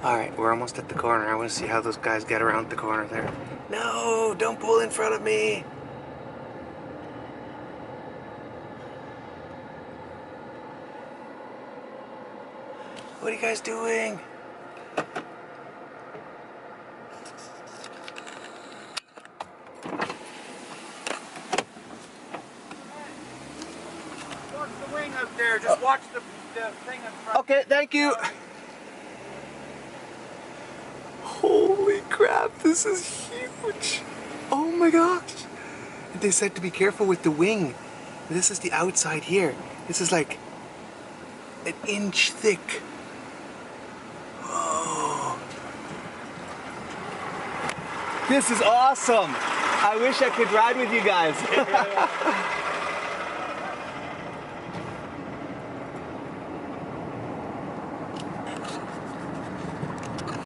Alright, we're almost at the corner. I want to see how those guys get around the corner there. No, don't pull in front of me. What are you guys doing? Watch the wing up there. Just watch the thing in front. Okay, thank you. Holy crap, this is huge. Oh my gosh. They said to be careful with the wing. This is the outside here. This is like an inch thick. Oh. This is awesome. I wish I could ride with you guys.